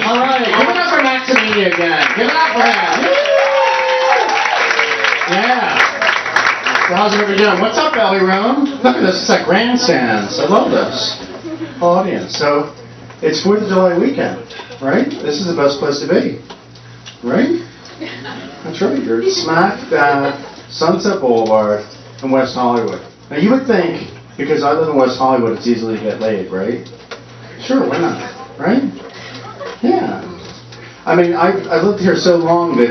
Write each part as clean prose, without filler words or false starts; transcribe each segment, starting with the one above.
All right, give it up for Maximini again. Give it up for him. Yeah. So how's everybody doing? What's up, Belly Room? Look at this. It's like grandstands. I love this. Audience. So it's 4th of July weekend, right? This is the best place to be, right? That's right. You're smack dab Sunset Boulevard in West Hollywood. Now you would think, because I live in West Hollywood, it's easy to get laid, right? Sure, why not? Right? Yeah. I mean, I've lived here so long that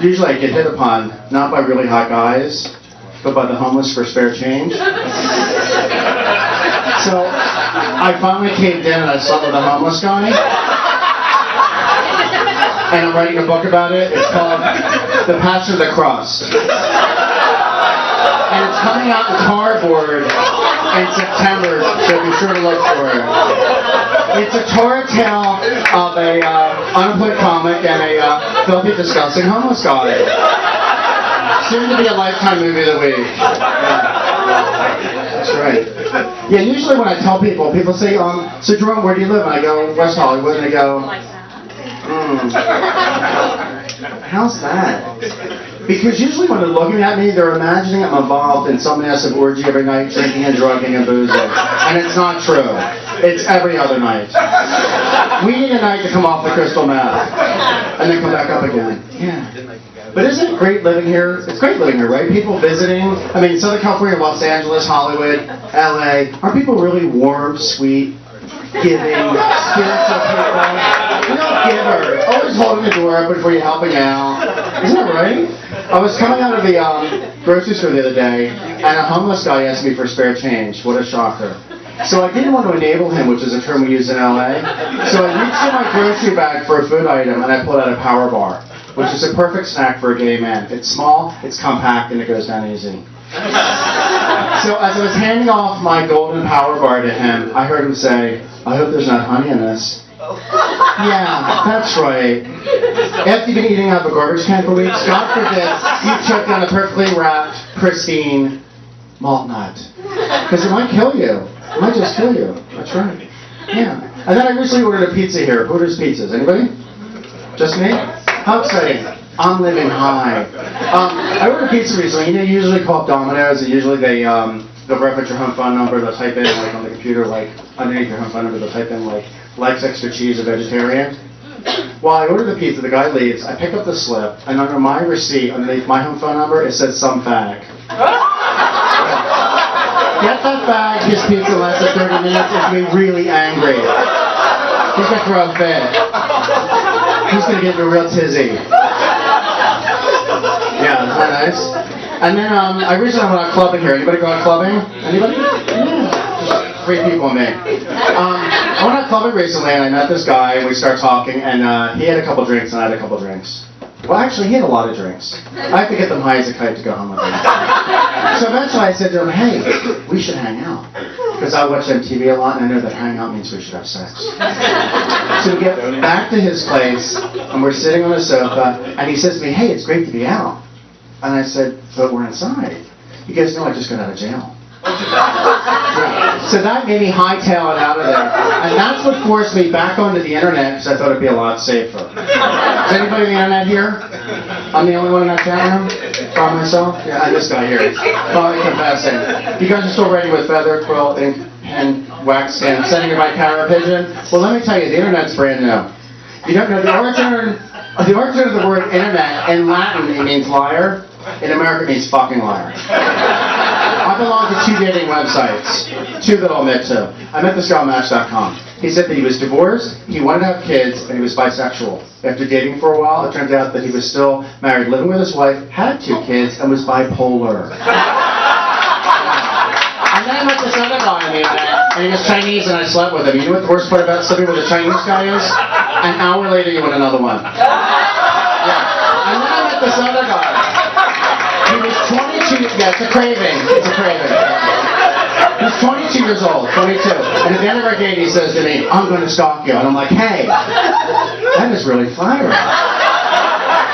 usually I get hit upon not by really hot guys, but by the homeless for spare change. So I finally caved in and I slept with a homeless guy. And I'm writing a book about it. It's called The Passion of the Crust. And it's coming out in cardboard in September, so be sure to look for it. It's a torrid tale of a unemployed comic and a filthy, disgusting homeless guy. Soon to be a Lifetime movie of the week. Yeah. That's right. Yeah, usually when I tell people say, so Jerome, where do you live? And I go, West Hollywood, and they go, how's that? Because usually when they're looking at me, they're imagining I'm involved in some massive orgy every night, drinking and drugging and boozing. And it's not true. It's every other night. We need a night to come off the crystal meth and then come back up again. Yeah. But isn't it great living here? It's great living here, right? People visiting. I mean, Southern California, Los Angeles, Hollywood, LA. Aren't people really warm, sweet, giving, spiritual people? You know, giver. Always holding the door open for you, helping out. Isn't that right? I was coming out of the grocery store the other day, and a homeless guy asked me for spare change. What a shocker. So I didn't want to enable him, which is a term we use in LA. So I reached in my grocery bag for a food item, and I pulled out a power bar, which is a perfect snack for a gay man. It's small, it's compact, and it goes down easy. So as I was handing off my golden power bar to him, I heard him say, I hope there's not honey in this. Yeah, that's right. After you've been eating out of a garbage can for weeks, God forbid you choke on a perfectly wrapped, pristine malt nut. Because it might kill you. It might just kill you. That's right. Yeah. And then I recently ordered a pizza here. Who orders pizzas? Anybody? Just me? How exciting. I'm living high. I ordered pizza recently. You know, you usually call up Domino's, and usually they'll reference your home phone number. They'll type in, like on the computer, like underneath your home phone number, they'll type in, like, likes extra cheese or vegetarian. Well, I ordered the pizza, the guy leaves, I pick up the slip, and under my receipt, underneath my home phone number, it says some fag. Get that fag, his pizza in less than 30 minutes, is going to be really angry. He's going to throw a fit. He's going to get into a real tizzy. Yeah, isn't that nice? And then I recently went out clubbing here. Anybody go out clubbing? Anybody? Yeah. 3 people and me. I went out clubbing recently and I met this guy and we started talking and he had a couple drinks and I had a couple drinks. Well, actually, he had a lot of drinks. I have to get them high as a kite to go home with him. So eventually I said to him, hey, we should hang out. Because I watch MTV a lot and I know that hang out means we should have sex. So we get back to his place and we're sitting on the sofa and he says to me, hey, it's great to be out. And I said, but we're inside. He goes, no, I just got out of jail. Yeah. So that made me hightail it out of there. And that's what forced me back onto the internet because I thought it'd be a lot safer. Is anybody on the internet here? I'm the only one in that chat room? By myself? Yeah, and this guy here. Finally confessing. You guys are still writing with feather, quill, ink, pen, wax, and sending it by carrier pigeon? Well, let me tell you, the internet's brand new. You don't know the origin of the word internet in Latin, it means liar. In America, it means fucking liar. I belong to 2 dating websites. 2 that I'll admit to. I met this guy on Match.com. He said that he was divorced, he wanted to have kids, and he was bisexual. After dating for a while, it turned out that he was still married, living with his wife, had 2 kids, and was bipolar. And then I met this other guy on the internet, and he was Chinese, and I slept with him. You know what the worst part about sleeping with a Chinese guy is? An hour later, you want another one. Yeah. And then I met this other guy. He was 22, yeah, it's a craving. It's a craving. He's 22 years old, 22. And at the end of our date, he says to me, I'm going to stalk you. And I'm like, hey, that is really flattering.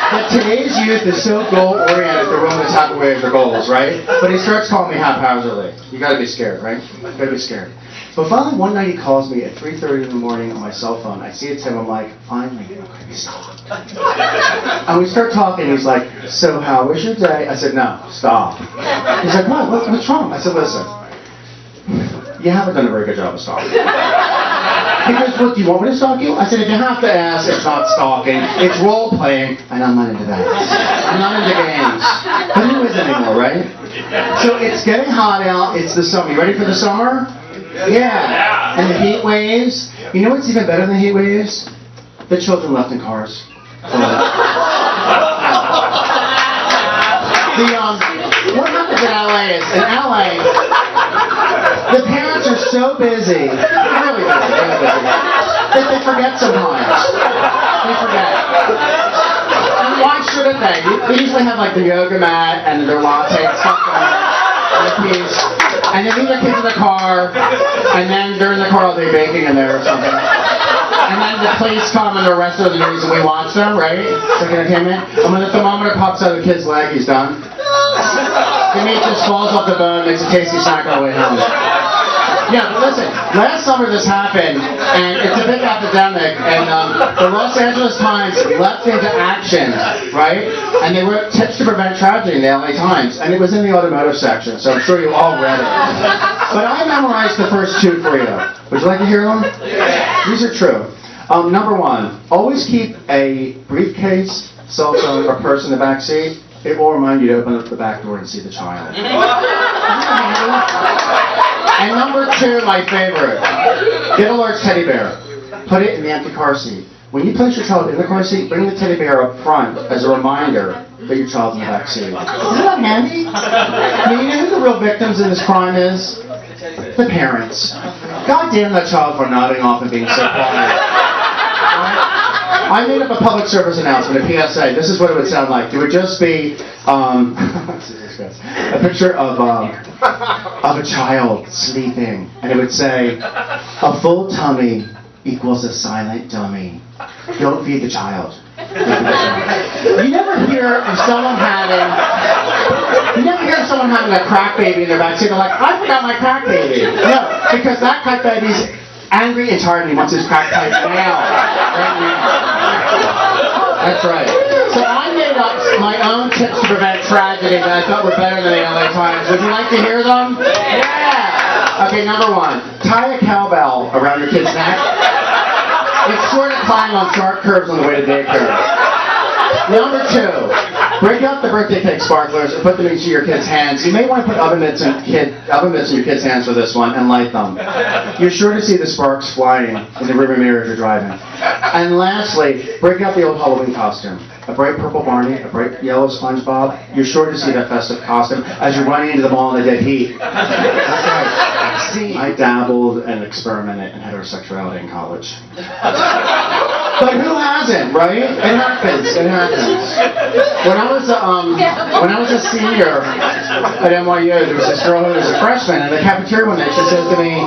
But today's youth is so goal-oriented, they're willing to tap away at their goals, right? But he starts calling me haphazardly. You got to be scared, right? You got to be scared. But finally, one night he calls me at 3:30 in the morning on my cell phone. I see it's him. I'm like, finally, okay, stop. And we start talking. He's like, so how was your day? I said, no, stop. He's like, what? What's wrong? I said, listen, you haven't done a very good job of stalking. He goes, what, do you want me to stalk you? I said, if you have to ask, it's not stalking. It's role-playing, and I'm not into that. I'm not into games. But who is anymore, right? So it's getting hot out. It's the summer. You ready for the summer? Yeah. And the heat waves. You know what's even better than the heat waves? The children left in cars. What happens in LA is, in LA, the parents are so busy, really busy, that they forget sometimes. They forget. And why shouldn't they? They usually have like the yoga mat and their latte and stuff like that. And they leave their kids in the car, and then they're in the car all day baking in there or something. And then the police come and arrest the news and we watch them, right? Second entertainment. And when the thermometer pops out of the kid's leg, he's done. The meat just falls off the bone, makes a tasty snack on the way home. Yeah, but listen, last summer this happened, and it's a big epidemic, and the Los Angeles Times leapt into action, right? And they wrote tips to prevent tragedy in the LA Times, and it was in the automotive section, so I'm sure you all read it. But I memorized the first two for you. Would you like to hear them? These are true. Number one, always keep a briefcase, cell phone, or purse in the back seat. It will remind you to open up the back door and see the child. And number two, my favorite, get a large teddy bear. Put it in the empty car seat. When you place your child in the car seat, bring the teddy bear up front as a reminder that your child's in the back seat. Isn't that handy? I mean, you know who the real victims in this crime is? The parents. God damn that child for nodding off and being so quiet. I made up a public service announcement, a PSA. This is what it would sound like. It would just be a picture of a child sleeping, and it would say, "A full tummy equals a silent dummy. Don't feed the child." You never hear of someone having a crack baby in their backseat. They're like, "I forgot my crack baby." No, because that crack baby's angry and tired and he wants his crack pipe now. Right now. That's right. So I made up my own tips to prevent tragedy that I thought were better than the LA Times. Would you like to hear them? Yeah! Okay, number one, tie a cowbell around your kid's neck. It's sure to climb on sharp curves on the way to daycare. Number two, break out the birthday cake sparklers and put them into your kid's hands. You may want to put oven mitts in your kid's hands for this one and light them. You're sure to see the sparks flying in the rearview mirror as you're driving. And lastly, break out the old Halloween costume. A bright purple Barney, a bright yellow SpongeBob. You're sure to see that festive costume as you're running into the mall in the dead heat. That's right. I dabbled and experimented in heterosexuality in college. But who hasn't, right? It happens. It happens. When I was a senior at NYU, there was this girl who was a freshman, and the cafeteria one night she says to me,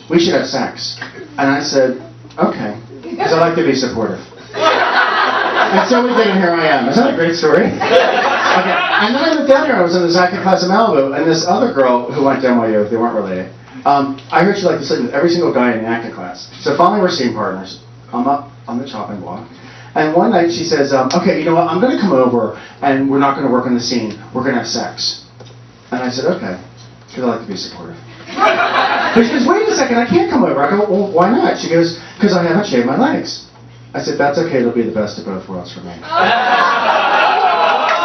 "We should have sex." And I said, "Okay," because I like to be supportive. And so we did, and here I am. Isn't that a great story? Okay. And then I went down here. I was in the acting class in Malibu, and this other girl who went to NYU, they weren't related. I heard she liked to sleep with every single guy in the acting class. So finally we're scene partners. I'm up on the chopping block. And one night she says, "Okay, you know what, I'm going to come over and we're not going to work on the scene. We're going to have sex." And I said, "Okay," because I like to be supportive. But she goes, "Wait a second, I can't come over." I go, "Well, why not?" She goes, "Because I haven't shaved my legs." I said, "That's okay, it'll be the best of both worlds for me."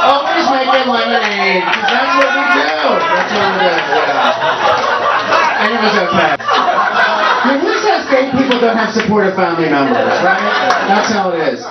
Always making lemonade, because that's what we do. That's what we do, yeah. And it was okay. I mean, who says gay people don't have supportive family members, right? That's how it is.